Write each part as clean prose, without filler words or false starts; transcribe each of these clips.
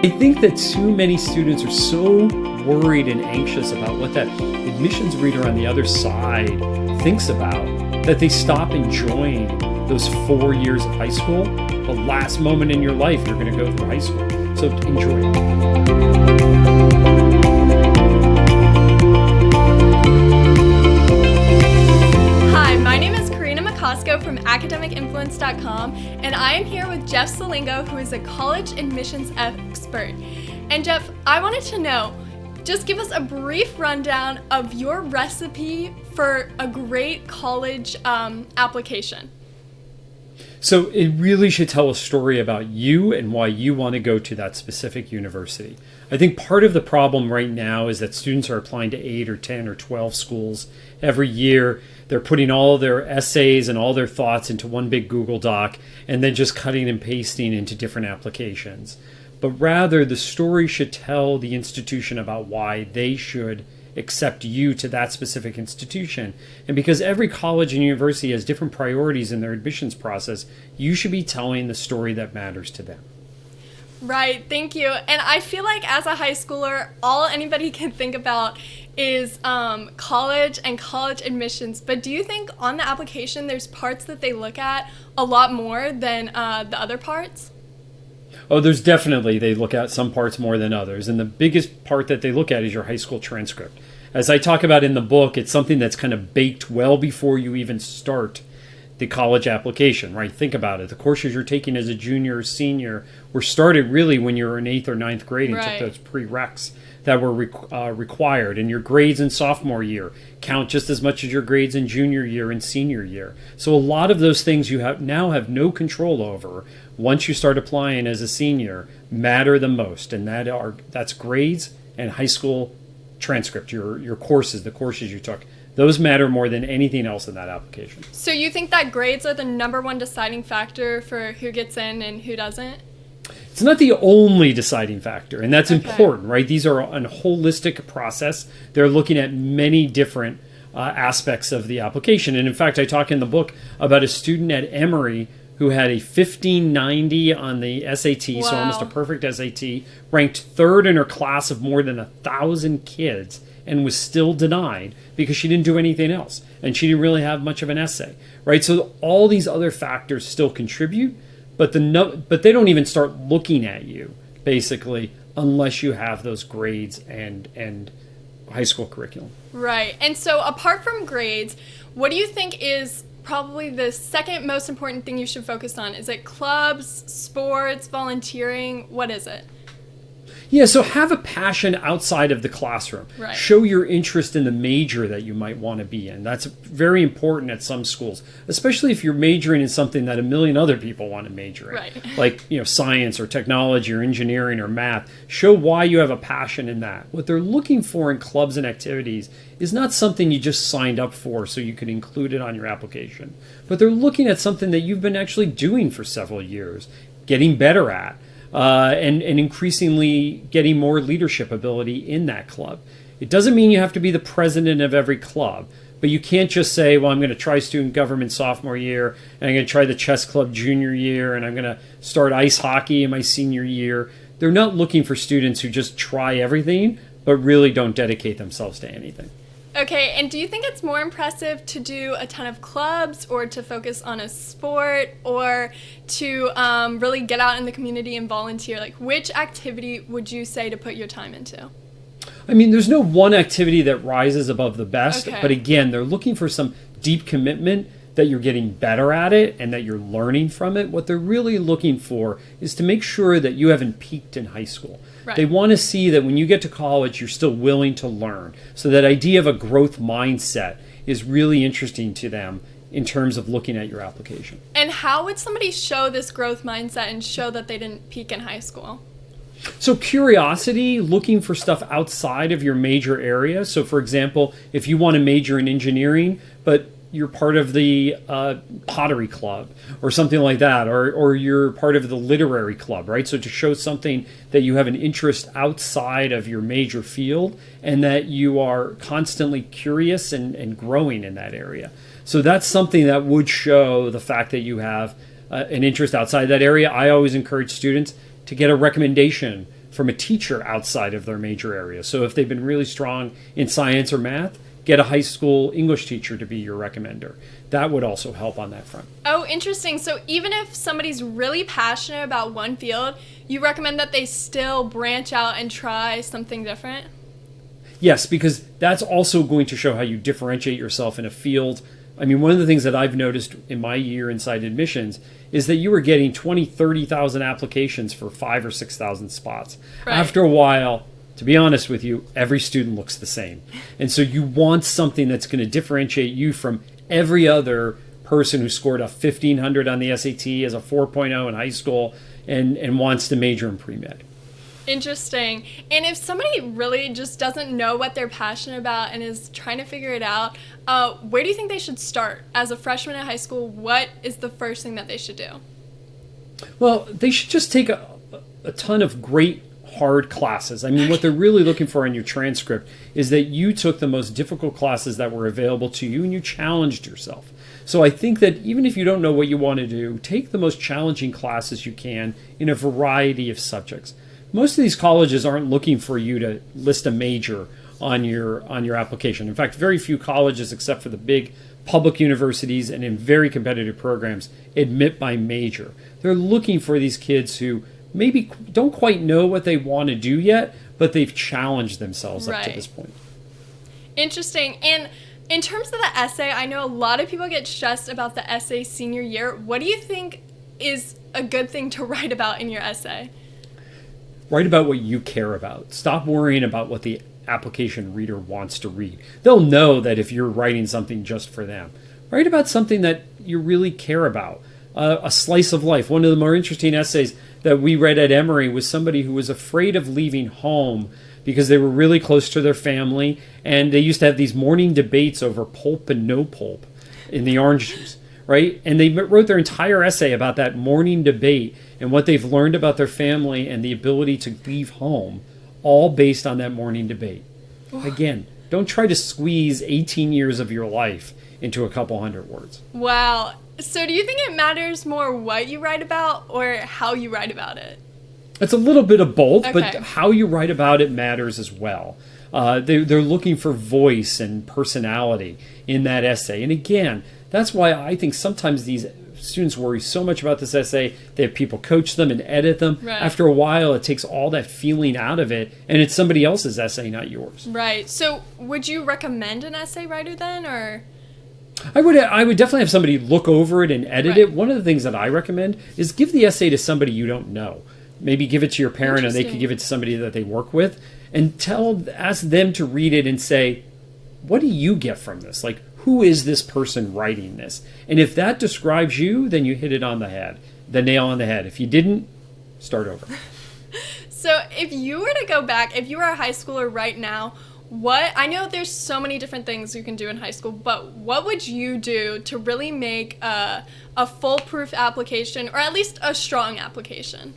I think that too many students are so worried and anxious about what that admissions reader on the other side thinks about that they stop enjoying those 4 years of high school. The last moment in your life you're going to go through high school. So enjoy it. Hi, my name is Karina Macosko from academicinfluence.com, and I am here with Jeff Selingo, who is a college admissions expert. And Jeff, I wanted to know, just give us a brief rundown of your recipe for a great college application. So it really should tell a story about you and why you want to go to that specific university. I think part of the problem right now is that students are applying to 8 or 10 or 12 schools every year. They're putting all their essays and all their thoughts into one big Google Doc and then just cutting and pasting into different applications. But rather, the story should tell the institution about why they should accept you to that specific institution. And because every college and university has different priorities in their admissions process, you should be telling the story that matters to them. Right, thank you. And I feel like as a high schooler, all anybody can think about is college and college admissions. But do you think on the application there's parts that they look at a lot more than the other parts? Oh, there's definitely, they look at some parts more than others. And the biggest part that they look at is your high school transcript. As I talk about in the book, it's something that's kind of baked well before you even start the college application, right? Think about it. The courses you're taking as a junior or senior were started really when you were in 8th or 9th grade and took those prereqs that were required. And your grades in sophomore year count just as much as your grades in junior year and senior year. So a lot of those things you now have no control over once you start applying as a senior matter the most. And that's grades and high school transcript, your courses, the courses you took. Those matter more than anything else in that application. So you think that grades are the #1 deciding factor for who gets in and who doesn't? It's not the only deciding factor, and that's important, right? These are a holistic process. They're looking at many different aspects of the application. And in fact, I talk in the book about a student at Emory who had a 1590 on the SAT, so almost a perfect SAT, ranked 3rd in her class of more than 1,000 kids, and was still denied because she didn't do anything else. And she didn't really have much of an essay, right? So all these other factors still contribute, but they don't even start looking at you, basically, unless you have those grades and high school curriculum. Right. And so apart from grades, what do you think is probably the second most important thing you should focus on? Is it clubs, sports, volunteering? What is it? Yeah, so have a passion outside of the classroom. Right. Show your interest in the major that you might want to be in. That's very important at some schools, especially if you're majoring in something that a million other people want to major in. Right. Like, science or technology or engineering or math. Show why you have a passion in that. What they're looking for in clubs and activities is not something you just signed up for so you could include it on your application. But they're looking at something that you've been actually doing for several years, getting better at. And increasingly getting more leadership ability in that club. It doesn't mean you have to be the president of every club, but you can't just say, well, I'm going to try student government sophomore year, and I'm going to try the chess club junior year, and I'm going to start ice hockey in my senior year. They're not looking for students who just try everything, but really don't dedicate themselves to anything. Okay, and do you think it's more impressive to do a ton of clubs or to focus on a sport or to really get out in the community and volunteer? Like, which activity would you say to put your time into? I mean, there's no one activity that rises above the best, but again, they're looking for some deep commitment that you're getting better at it and that you're learning from it. What they're really looking for is to make sure that you haven't peaked in high school. Right. They want to see that when you get to college, you're still willing to learn. So that idea of a growth mindset is really interesting to them in terms of looking at your application. And how would somebody show this growth mindset and show that they didn't peak in high school? So curiosity, looking for stuff outside of your major area. So for example, if you want to major in engineering, but you're part of the pottery club or something like that, or you're part of the literary club, right? So to show something that you have an interest outside of your major field and that you are constantly curious and growing in that area. So that's something that would show the fact that you have an interest outside that area. I always encourage students to get a recommendation from a teacher outside of their major area. So if they've been really strong in science or math, get a high school English teacher to be your recommender. That would also help on that front. Oh, interesting. So even if somebody's really passionate about one field, you recommend that they still branch out and try something different? Yes, because that's also going to show how you differentiate yourself in a field. I mean, one of the things that I've noticed in my year inside admissions is that you were getting 20, 30,000 applications for 5,000 or 6,000 spots. Right. After a while, to be honest with you, every student looks the same. And so you want something that's going to differentiate you from every other person who scored a 1,500 on the SAT as a 4.0 in high school and wants to major in pre-med. Interesting. And if somebody really just doesn't know what they're passionate about and is trying to figure it out, where do you think they should start? As a freshman in high school, what is the first thing that they should do? Well, they should just take a ton of great hard classes. I mean, what they're really looking for in your transcript is that you took the most difficult classes that were available to you and you challenged yourself. So I think that even if you don't know what you want to do, take the most challenging classes you can in a variety of subjects. Most of these colleges aren't looking for you to list a major on your application. In fact, very few colleges, except for the big public universities and in very competitive programs, admit by major. They're looking for these kids who maybe don't quite know what they want to do yet, but they've challenged themselves up to this point. Interesting. And in terms of the essay, I know a lot of people get stressed about the essay senior year. What do you think is a good thing to write about in your essay? Write about what you care about. Stop worrying about what the application reader wants to read. They'll know that if you're writing something just for them. Write about something that you really care about. A slice of life. One of the more interesting essays that we read at Emory was somebody who was afraid of leaving home because they were really close to their family, and they used to have these morning debates over pulp and no pulp in the orange juice, right? And they wrote their entire essay about that morning debate and what they've learned about their family and the ability to leave home, all based on that morning debate. Again, don't try to squeeze 18 years of your life into a couple hundred words. Wow. So do you think it matters more what you write about or how you write about it? It's a little bit of both, but how you write about it matters as well. They're looking for voice and personality in that essay. And again, that's why I think sometimes these students worry so much about this essay. They have people coach them and edit them. Right. After a while, it takes all that feeling out of it, and it's somebody else's essay, not yours. Right. So would you recommend an essay writer then, or? I would definitely have somebody look over it and edit it. One of the things that I recommend is give the essay to somebody you don't know. Maybe give it to your parent, and they could give it to somebody that they work with, and ask them to read it and say, what do you get from this? Like, who is this person writing this? And if that describes you, then you hit it on the head, the nail on the head. If you didn't, start over. So if you were to go back, if you were a high schooler right now, I know there's so many different things you can do in high school, but what would you do to really make a foolproof application, or at least a strong application?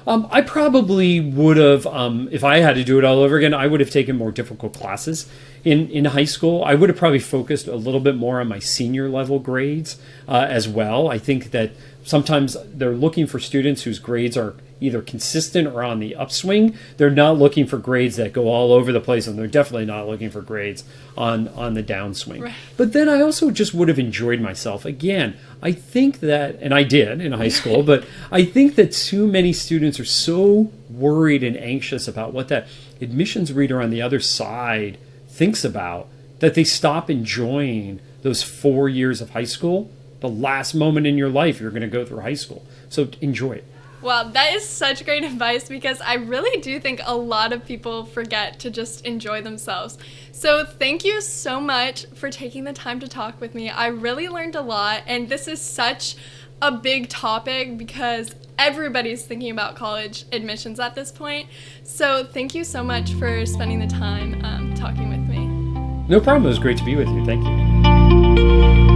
I probably would have, if I had to do it all over again, I would have taken more difficult classes in high school. I would have probably focused a little bit more on my senior level grades as well. I think that sometimes they're looking for students whose grades are either consistent or on the upswing. They're not looking for grades that go all over the place, and they're definitely not looking for grades on the downswing. Right. But then I also just would have enjoyed myself. Again, I think that, and I did in high school, but I think that too many students are so worried and anxious about what that admissions reader on the other side thinks about that they stop enjoying those 4 years of high school, the last moment in your life you're going to go through high school. So enjoy it. Wow, that is such great advice, because I really do think a lot of people forget to just enjoy themselves. So thank you so much for taking the time to talk with me. I really learned a lot, and this is such a big topic because everybody's thinking about college admissions at this point. So thank you so much for spending the time talking with me. No problem. It was great to be with you. Thank you.